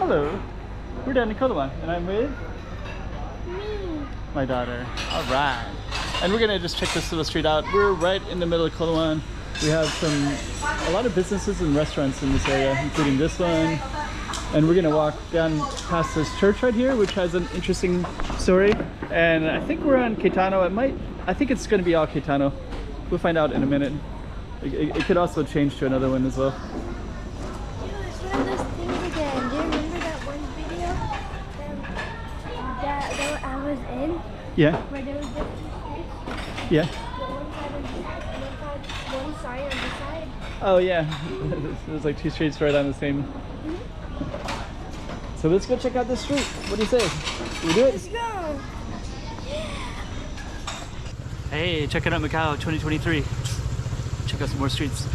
Hello. We're down in Coloane, and I'm with Me. my daughter. All right. And we're gonna just check this little street out. We're right in the middle of Coloane. We have a lot of businesses and restaurants in this area, including this one. And we're gonna walk down past this church right here, which has an interesting story. And I think we're on Caetano. I think it's gonna be all Caetano. We'll find out in a minute. It could also change to another one as well. It's one of those things again. Do you remember that one video that I was in? Yeah. Where there was just two streets? Yeah. One side on the side. Oh yeah. There's like two streets right on the same. So let's go check out this street. What do you say? Should we do it? Let's go. Hey, check it out, Macau 2023. Check out some more streets.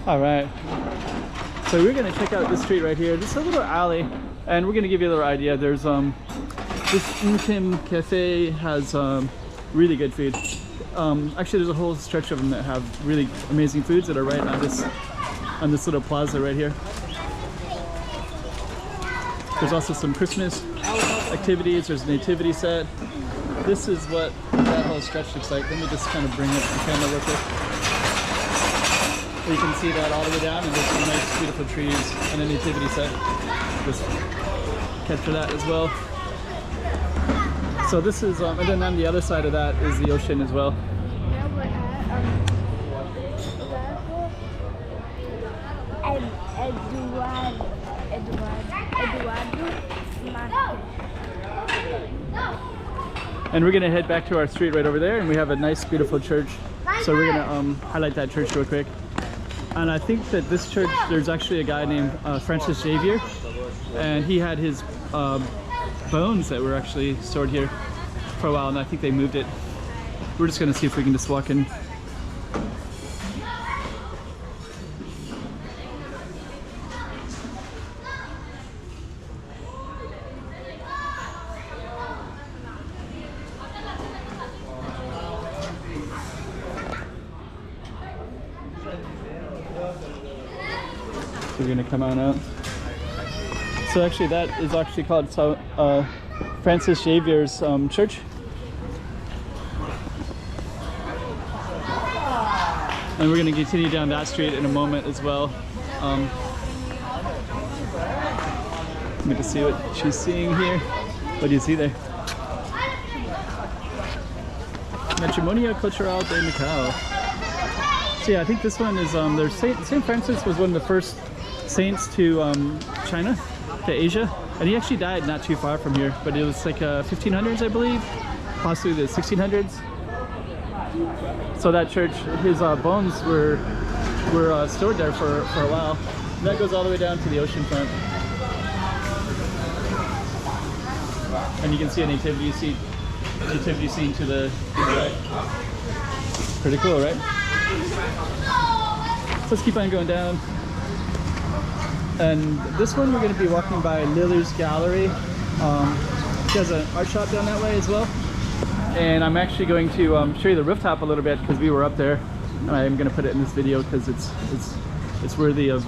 All right. So we're gonna check out this street right here. This is a little alley, and we're gonna give you a little idea. There's this Intim Cafe has really good food. Actually, there's a whole stretch of them that have really amazing foods that are right on this little plaza right here. There's also some Christmas activities. There's a nativity set. This is what that whole stretch looks like. Let me just kind of bring up the camera real quick. You can see that all the way down, and there's some nice, beautiful trees and a nativity set. Just capture that as well. So this is, and then on the other side of that is the ocean as well. Now we're at And we're gonna head back to our street right over there, and we have a nice, beautiful church. So we're gonna highlight that church real quick. And I think that this church, there's actually a guy named Francis Xavier, and he had his bones that were actually stored here for a while, and I think they moved it. We're just gonna see if we can just walk in. So we're gonna come on out. So actually that is actually called Francis Xavier's church. And we're gonna continue down that street in a moment as well. Let me just see what she's seeing here. What do you see there? Matrimonio Cultural de Macau. So yeah, I think this one is, there's Saint Francis was one of the first saints to China, to Asia, and he actually died not too far from here, but it was like 1500s, I believe, possibly the 1600s. So that church, his bones were stored there for a while. And that goes all the way down to the ocean front. And you can see a nativity scene to the right. Pretty cool, right? So let's keep on going down. And this one we're going to be walking by Lily's Gallery. She has an art shop down that way as well. And I'm actually going to show you the rooftop a little bit because we were up there. And I'm going to put it in this video because it's worthy of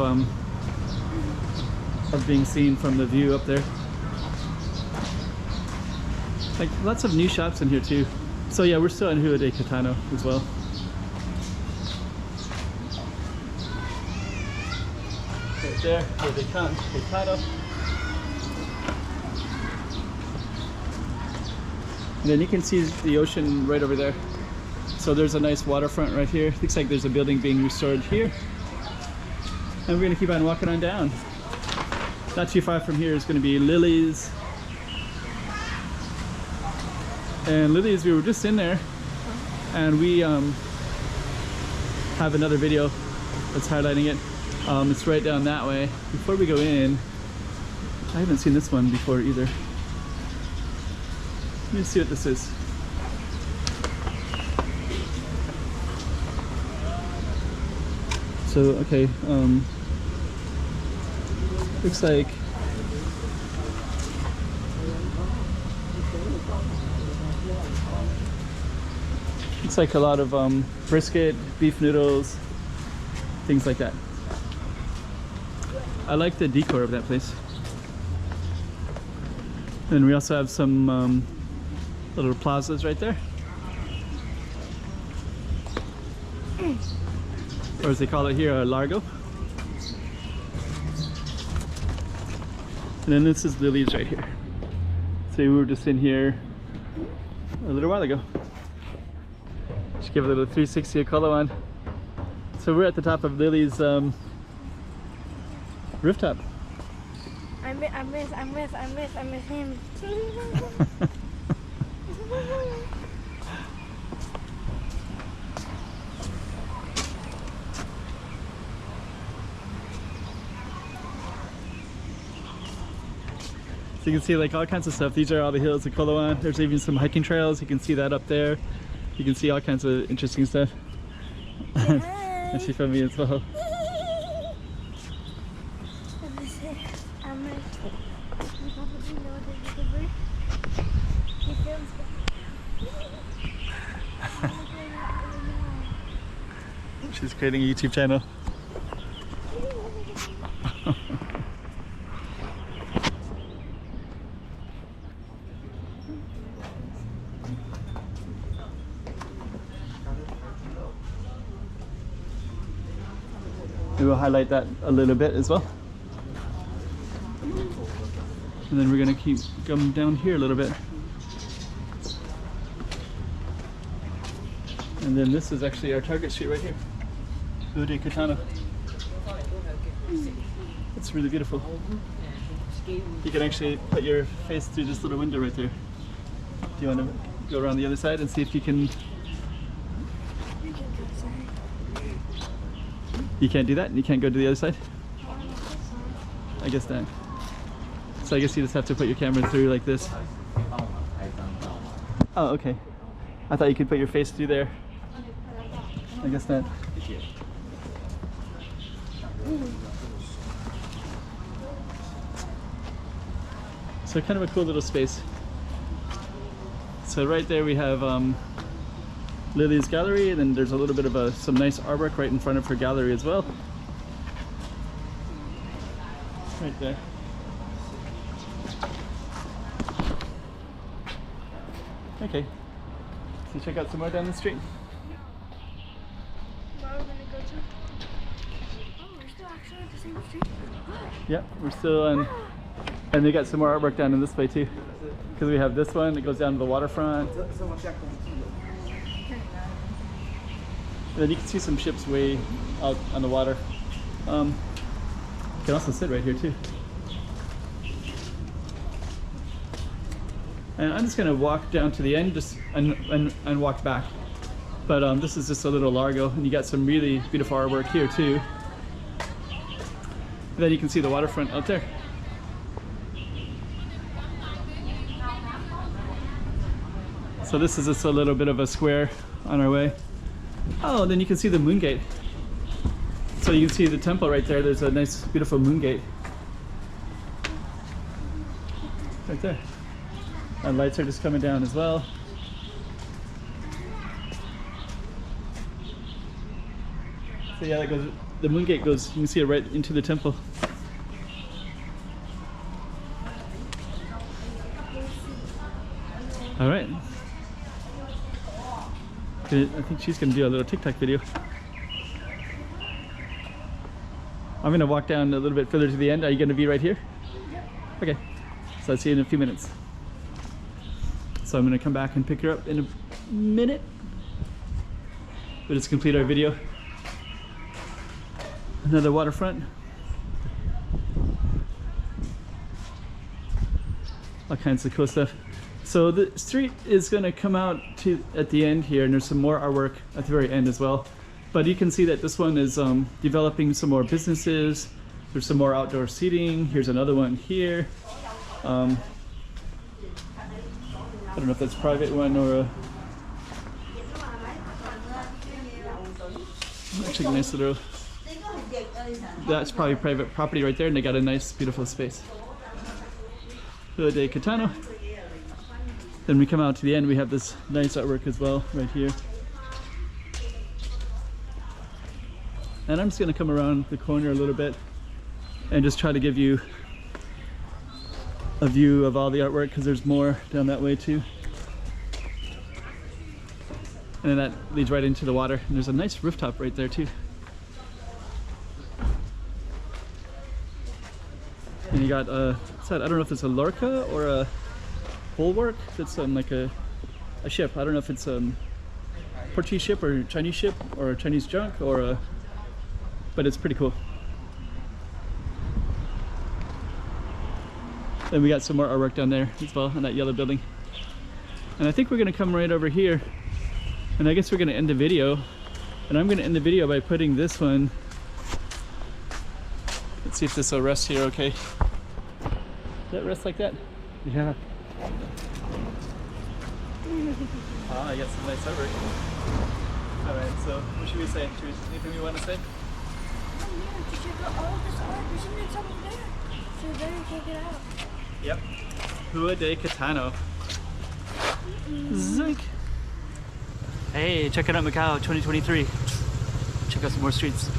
being seen from the view up there. Like lots of new shops in here too. So yeah, we're still in Rua de Caetano as well. Right there, Rua de Caetano. And then you can see the ocean right over there. So there's a nice waterfront right here. Looks like there's a building being restored here. And we're gonna keep on walking on down. Not too far from here is gonna be Lily's. And Lily's, we were just in there, and we have another video that's highlighting it. It's right down that way. Before we go in, I haven't seen this one before either. Let me see what this is. So, okay, looks like Looks like a lot of brisket, beef noodles, things like that. I like the decor of that place. And we also have some little plazas right there. Or as they call it here, a largo. And then this is Lily's right here. So we were just in here a little while ago. Just give a little 360 of Coloane. So we're at the top of Lily's rooftop. I miss him. So you can see like all kinds of stuff. These are all the hills of Coloane. There's even some hiking trails. You can see that up there. You can see all kinds of interesting stuff. And she filmed me as well. She's creating a YouTube channel. We will highlight that a little bit as well. And then we're going to keep going down here a little bit. And then this is actually our target street right here. Caetano. It's really beautiful. You can actually put your face through this little window right there. Do you want to go around the other side and see if you can? You can't do that? You can't go to the other side? I guess not. So I guess you just have to put your camera through like this. Oh, okay. I thought you could put your face through there. I guess not. So kind of a cool little space. So right there we have Lily's gallery, and then there's a little bit of some nice artwork right in front of her gallery as well. Right there. Okay, so check out some more down the street. Where are we gonna go to? Oh, we're still actually at the same street. Yeah, we're still on, and they got some more artwork down in this way too. Because we have this one that goes down to the waterfront. And then you can see some ships way out on the water. You can also sit right here too. And I'm just gonna walk down to the end and walk back. But this is just a little largo, and you got some really beautiful artwork here too. And then you can see the waterfront out there. So this is just a little bit of a square on our way. Oh, then you can see the moon gate. So you can see the temple right there. There's a nice, beautiful moon gate. Right there. And lights are just coming down as well. So yeah, that goes, the moon gate goes, you can see it right into the temple. All right. I think she's gonna do a little TikTok video. I'm gonna walk down a little bit further to the end. Are you gonna be right here? Okay, so I'll see you in a few minutes. So I'm gonna come back and pick her up in a minute. We'll just complete our video. Another waterfront. All kinds of cool stuff. So the street is going to come out to at the end here, and there's some more artwork at the very end as well. But you can see that this one is developing some more businesses. There's some more outdoor seating. Here's another one here. I don't know if that's a private one or actually a nice little. That's probably private property right there, and they got a nice, beautiful space. Caetano. Then we come out to the end, we have this nice artwork as well right here. And I'm just gonna come around the corner a little bit and just try to give you a view of all the artwork, because there's more down that way too. And then that leads right into the water. And there's a nice rooftop right there too. And you got what's that? I don't know if it's a lorca or a bulwark. That's like a ship. I don't know if it's Portuguese ship or Chinese ship or Chinese junk or a, but it's pretty cool. Then we got some more artwork down there as well in that yellow building. And I think we're gonna come right over here, and I guess we're gonna end the video. And I'm gonna end the video by putting this one. Let's see if this will rest here okay. Does that rest like that? Yeah. Ah, I got some nice artwork. Alright, so what should we say? Anything we want to say? Oh yeah, you should put all this art. Isn't it something there? So you better take it out. Yep. Rua de Caetano. Zoink. Hey, check it out, Macau 2023. Check out some more streets.